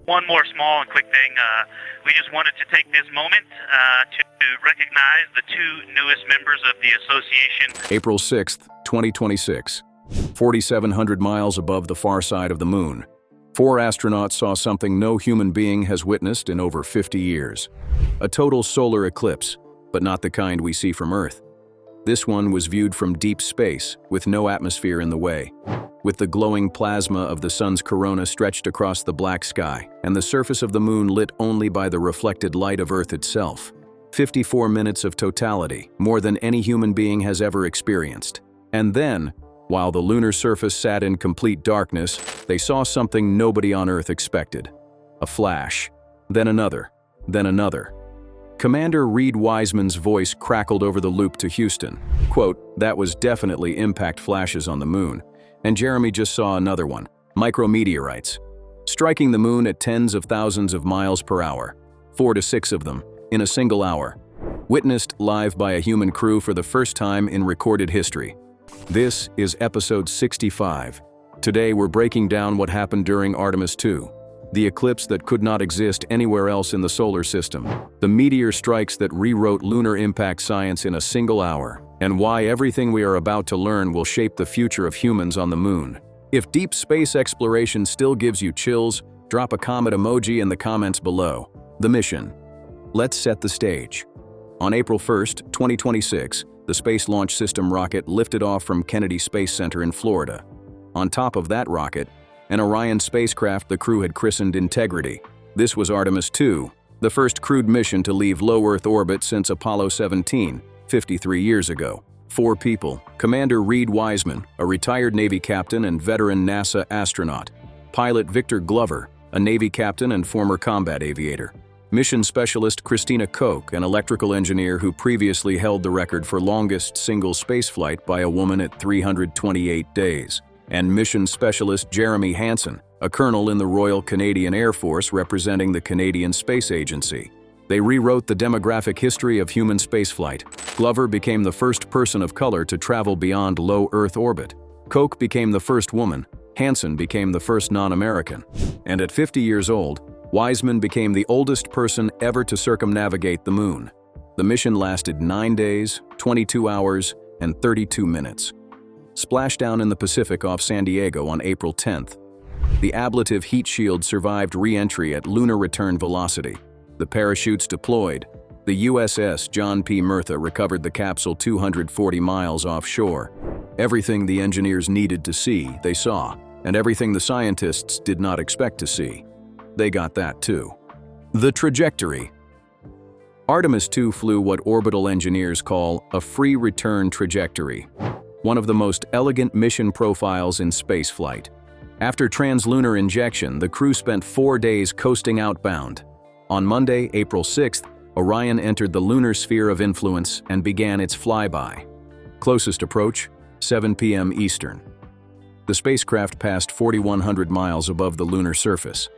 One more small and quick thing. We just wanted to take this moment to recognize the two newest members of the association. April 6th, 2026. 4,700 miles above the far side of the moon. 4 astronauts saw something no human being has witnessed in over 50 years. A total solar eclipse, but not the kind we see from Earth. This one was viewed from deep space, with no atmosphere in the way, with the glowing plasma of the sun's corona stretched across the black sky, and the surface of the moon lit only by the reflected light of Earth itself. 54 minutes of totality, more than any human being has ever experienced. And then, while the lunar surface sat in complete darkness, they saw something nobody on Earth expected. A flash, then another, then another. Commander Reed Wiseman's voice crackled over the loop to Houston. Quote, "That was definitely impact flashes on the moon. And Jeremy just saw another one, micrometeorites, striking the moon at tens of thousands of miles per hour, 4 to 6 of them, in a single hour. Witnessed live by a human crew for the first time in recorded history." This is episode 65. Today we're breaking down what happened during Artemis 2. The eclipse that could not exist anywhere else in the solar system. The meteor strikes that rewrote lunar impact science in a single hour. And why everything we are about to learn will shape the future of humans on the moon. If deep space exploration still gives you chills, drop a comet emoji in the comments below. The mission. Let's set the stage. On April 1st, 2026, the Space Launch System rocket lifted off from Kennedy Space Center in Florida. On top of that rocket, an Orion spacecraft the crew had christened Integrity. This was Artemis 2, the first crewed mission to leave low Earth orbit since Apollo 17, 53 years ago. 4 people: Commander Reed Wiseman, a retired Navy captain and veteran NASA astronaut; pilot Victor Glover, a Navy captain and former combat aviator; mission specialist Christina Koch, an electrical engineer who previously held the record for longest single spaceflight by a woman at 328 days; and mission specialist Jeremy Hansen, a colonel in the Royal Canadian Air Force representing the Canadian Space Agency. They rewrote the demographic history of human spaceflight. Glover became the first person of color to travel beyond low Earth orbit. Koch became the first woman. Hansen became the first non-American. And at 50 years old, Wiseman became the oldest person ever to circumnavigate the moon. The mission lasted 9 days, 22 hours, and 32 minutes. Splashdown in the Pacific off San Diego on April 10th. The ablative heat shield survived re-entry at lunar return velocity. The parachutes deployed. The USS John P. Murtha recovered the capsule 240 miles offshore. Everything the engineers needed to see, they saw, and everything the scientists did not expect to see. They got that too. The trajectory. Artemis 2 flew what orbital engineers call a free return trajectory, one of the most elegant mission profiles in spaceflight. After translunar injection, the crew spent 4 days coasting outbound. On Monday, April 6th, Orion entered the lunar sphere of influence and began its flyby. Closest approach, 7 p.m. Eastern. The spacecraft passed 4,100 miles above the lunar surface.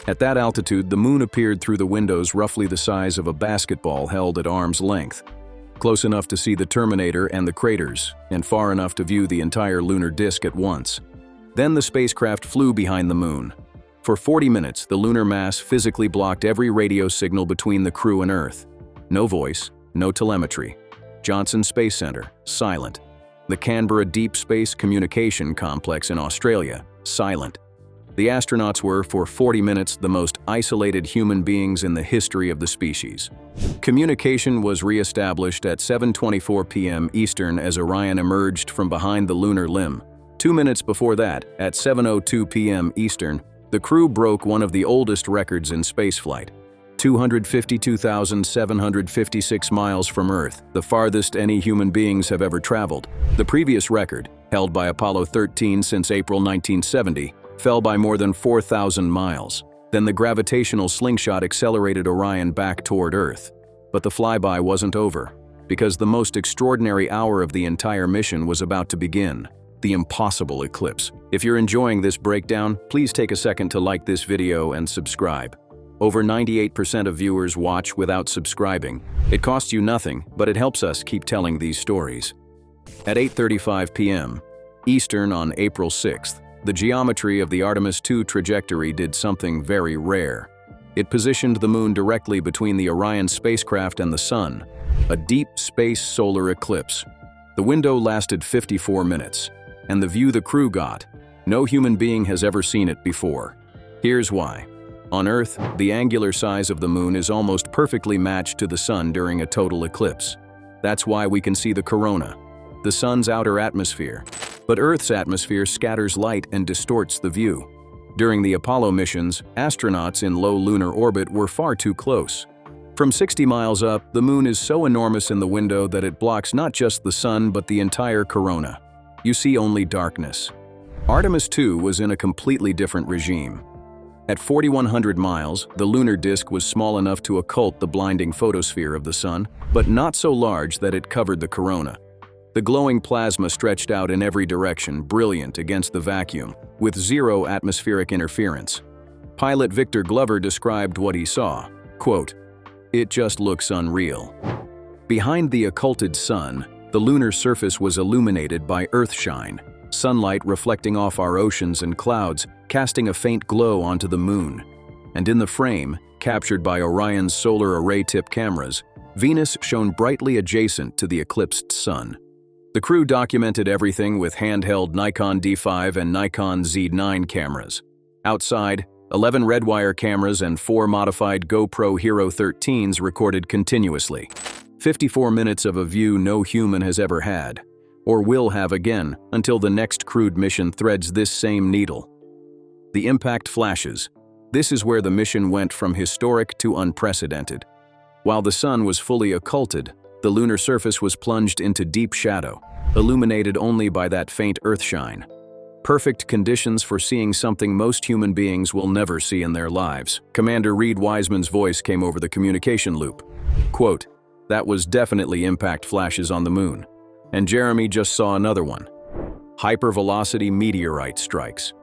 At that altitude, the moon appeared through the windows roughly the size of a basketball held at arm's length. Close enough to see the Terminator and the craters, and far enough to view the entire lunar disk at once. Then the spacecraft flew behind the moon. For 40 minutes, the lunar mass physically blocked every radio signal between the crew and Earth. No voice, no telemetry. Johnson Space Center, silent. The Canberra Deep Space Communication Complex in Australia, silent. The astronauts were, for 40 minutes, the most isolated human beings in the history of the species. Communication was re-established at 7:24 p.m. Eastern as Orion emerged from behind the lunar limb. 2 minutes before that, at 7:02 p.m. Eastern, the crew broke one of the oldest records in spaceflight. 252,756 miles from Earth, the farthest any human beings have ever traveled. The previous record, held by Apollo 13 since April 1970, fell by more than 4,000 miles. Then the gravitational slingshot accelerated Orion back toward Earth. But the flyby wasn't over, because the most extraordinary hour of the entire mission was about to begin. The impossible eclipse. If you're enjoying this breakdown, please take a second to like this video and subscribe. Over 98% of viewers watch without subscribing. It costs you nothing, but it helps us keep telling these stories. At 8:35 p.m. Eastern on April 6th, the geometry of the Artemis 2 trajectory did something very rare. It positioned the moon directly between the Orion spacecraft and the sun, a deep space solar eclipse. The window lasted 54 minutes, and the view the crew got, no human being has ever seen it before. Here's why. On Earth, the angular size of the moon is almost perfectly matched to the sun during a total eclipse. That's why we can see the corona, the sun's outer atmosphere. But Earth's atmosphere scatters light and distorts the view. During the Apollo missions, astronauts in low lunar orbit were far too close. From 60 miles up, the moon is so enormous in the window that it blocks not just the sun but the entire corona. You see only darkness. Artemis 2 was in a completely different regime. At 4,100 miles, the lunar disk was small enough to occult the blinding photosphere of the sun, but not so large that it covered the corona. The glowing plasma stretched out in every direction, brilliant against the vacuum, with zero atmospheric interference. Pilot Victor Glover described what he saw, quote, "It just looks unreal." Behind the occulted sun, the lunar surface was illuminated by earthshine, sunlight reflecting off our oceans and clouds, casting a faint glow onto the moon. And in the frame, captured by Orion's solar array-tip cameras, Venus shone brightly adjacent to the eclipsed sun. The crew documented everything with handheld Nikon D5 and Nikon Z9 cameras. Outside, 11 Redwire cameras and 4 modified GoPro Hero 13s recorded continuously. 54 minutes of a view no human has ever had, or will have again until the next crewed mission threads this same needle. The impact flashes. This is where the mission went from historic to unprecedented. While the sun was fully occulted, the lunar surface was plunged into deep shadow, illuminated only by that faint earthshine. Perfect conditions for seeing something most human beings will never see in their lives. Commander Reed Wiseman's voice came over the communication loop. Quote, "That was definitely impact flashes on the moon. And Jeremy just saw another one. Hypervelocity meteorite strikes."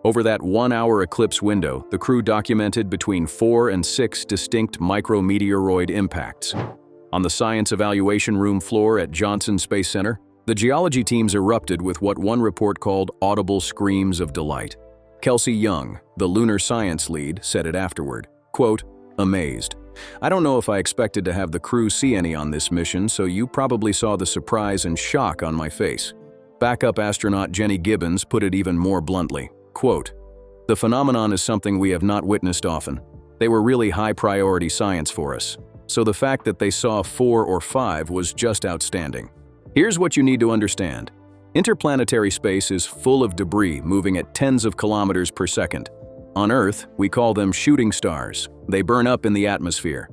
Over that 1-hour eclipse window, the crew documented between 4 and 6 distinct micrometeoroid impacts. On the science evaluation room floor at Johnson Space Center, the geology teams erupted with what one report called audible screams of delight. Kelsey Young, the lunar science lead, said it afterward, quote, "Amazed. I don't know if I expected to have the crew see any on this mission, so you probably saw the surprise and shock on my face." Backup astronaut Jenny Gibbons put it even more bluntly, quote, "The phenomenon is something we have not witnessed often. They were really high-priority science for us. So the fact that they saw 4 or 5 was just outstanding. Here's what you need to understand. Interplanetary space is full of debris moving at tens of kilometers per second. On Earth, we call them shooting stars. They burn up in the atmosphere.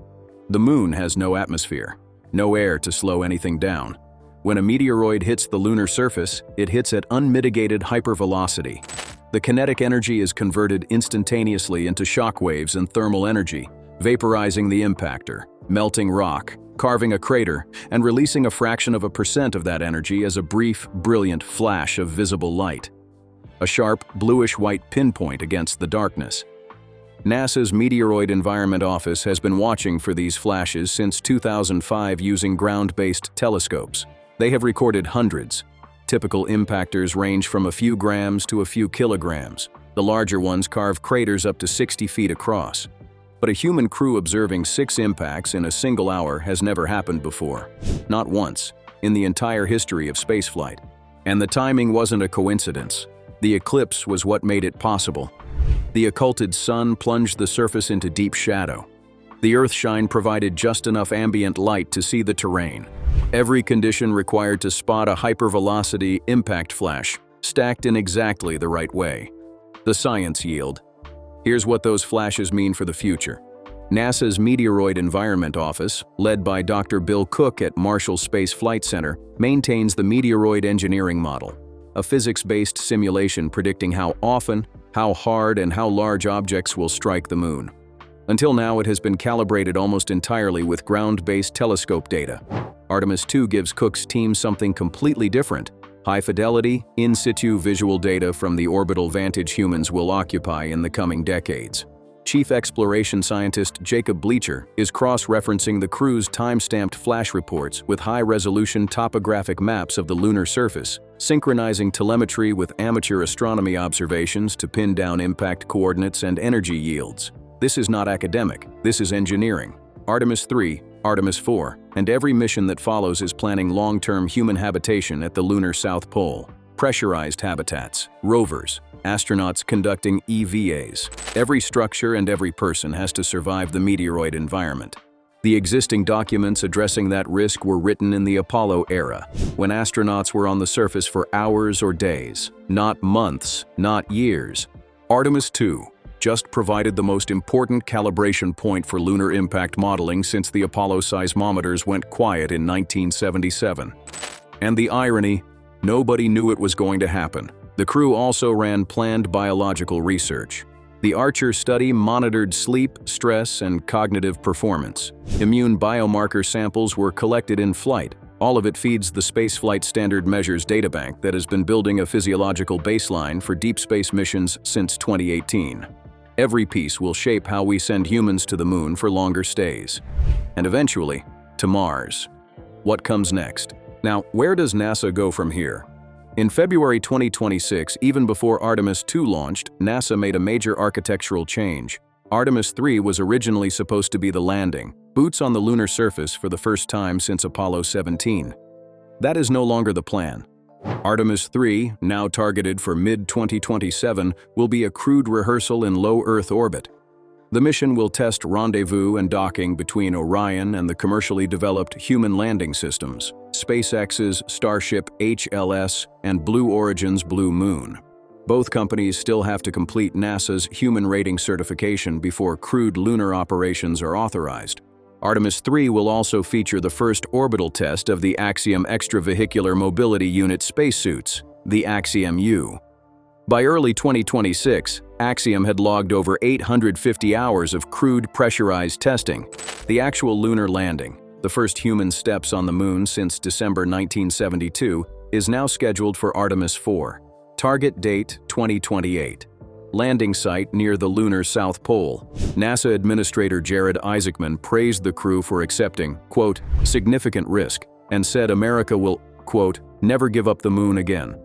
The moon has no atmosphere, no air to slow anything down. When a meteoroid hits the lunar surface, it hits at unmitigated hypervelocity. The kinetic energy is converted instantaneously into shock waves and thermal energy, vaporizing the impactor, melting rock, carving a crater, and releasing a fraction of a percent of that energy as a brief, brilliant flash of visible light. A sharp, bluish-white pinpoint against the darkness. NASA's Meteoroid Environment Office has been watching for these flashes since 2005 using ground-based telescopes. They have recorded hundreds. Typical impactors range from a few grams to a few kilograms. The larger ones carve craters up to 60 feet across. But a human crew observing 6 impacts in a single hour has never happened before. Not once, in the entire history of spaceflight. And the timing wasn't a coincidence. The eclipse was what made it possible. The occulted sun plunged the surface into deep shadow. The earthshine provided just enough ambient light to see the terrain. Every condition required to spot a hypervelocity impact flash, stacked in exactly the right way. The science yield. Here's what those flashes mean for the future. NASA's Meteoroid Environment Office, led by Dr. Bill Cook at Marshall Space Flight Center, maintains the meteoroid engineering model, a physics-based simulation predicting how often, how hard, and how large objects will strike the moon. Until now, it has been calibrated almost entirely with ground-based telescope data. Artemis 2 gives Cook's team something completely different: high-fidelity, in-situ visual data from the orbital vantage humans will occupy in the coming decades. Chief Exploration Scientist Jacob Bleacher is cross-referencing the crew's time-stamped flash reports with high-resolution topographic maps of the lunar surface, synchronizing telemetry with amateur astronomy observations to pin down impact coordinates and energy yields. This is not academic, this is engineering. Artemis 3, Artemis 4, and every mission that follows is planning long-term human habitation at the lunar South Pole. Pressurized habitats, rovers, astronauts conducting EVAs. Every structure and every person has to survive the meteoroid environment. The existing documents addressing that risk were written in the Apollo era, when astronauts were on the surface for hours or days, not months, not years. Artemis 2 just provided the most important calibration point for lunar impact modeling since the Apollo seismometers went quiet in 1977. And the irony, nobody knew it was going to happen. The crew also ran planned biological research. The Archer study monitored sleep, stress, and cognitive performance. Immune biomarker samples were collected in flight. All of it feeds the Spaceflight Standard Measures databank that has been building a physiological baseline for deep space missions since 2018. Every piece will shape how we send humans to the moon for longer stays. And eventually, to Mars. What comes next? Now, where does NASA go from here? In February 2026, even before Artemis 2 launched, NASA made a major architectural change. Artemis 3 was originally supposed to be the landing, boots on the lunar surface for the first time since Apollo 17. That is no longer the plan. Artemis 3, now targeted for mid-2027, will be a crewed rehearsal in low Earth orbit. The mission will test rendezvous and docking between Orion and the commercially developed human landing systems, SpaceX's Starship HLS and Blue Origin's Blue Moon. Both companies still have to complete NASA's human rating certification before crewed lunar operations are authorized. Artemis 3 will also feature the first orbital test of the Axiom Extravehicular Mobility Unit spacesuits, the Axiom-U. By early 2026, Axiom had logged over 850 hours of crewed pressurized testing. The actual lunar landing, the first human steps on the moon since December 1972, is now scheduled for Artemis 4. Target date 2028. Landing site near the lunar South Pole. NASA Administrator Jared Isaacman praised the crew for accepting, quote, significant risk, and said America will, quote, never give up the moon again.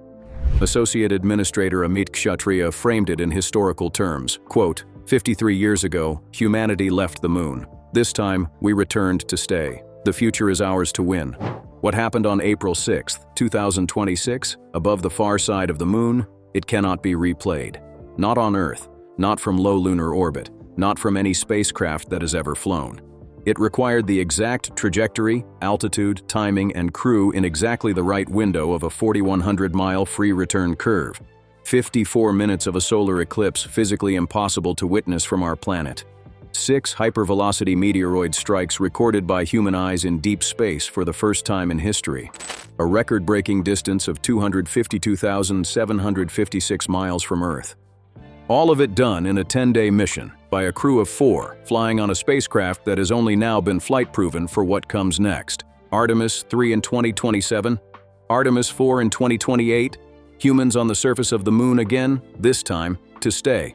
Associate Administrator Amit Kshatriya framed it in historical terms, quote, 53 years ago, humanity left the moon. This time, we returned to stay. The future is ours to win. What happened on April 6, 2026, above the far side of the moon, it cannot be replayed. Not on Earth, not from low lunar orbit, not from any spacecraft that has ever flown. It required the exact trajectory, altitude, timing, and crew in exactly the right window of a 4,100-mile free return curve. 54 minutes of a solar eclipse physically impossible to witness from our planet. 6 hypervelocity meteoroid strikes recorded by human eyes in deep space for the first time in history. A record-breaking distance of 252,756 miles from Earth. All of it done in a 10-day mission by a crew of 4, flying on a spacecraft that has only now been flight-proven for what comes next. Artemis 3 in 2027, Artemis 4 in 2028, humans on the surface of the moon again, this time to stay.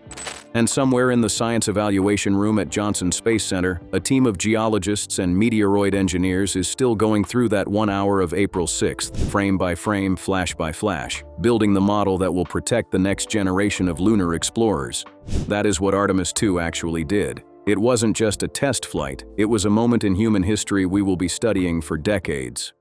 And somewhere in the science evaluation room at Johnson Space Center, a team of geologists and meteoroid engineers is still going through that 1 hour of April 6th, frame by frame, flash by flash, building the model that will protect the next generation of lunar explorers. That is what Artemis 2 actually did. It wasn't just a test flight, it was a moment in human history we will be studying for decades.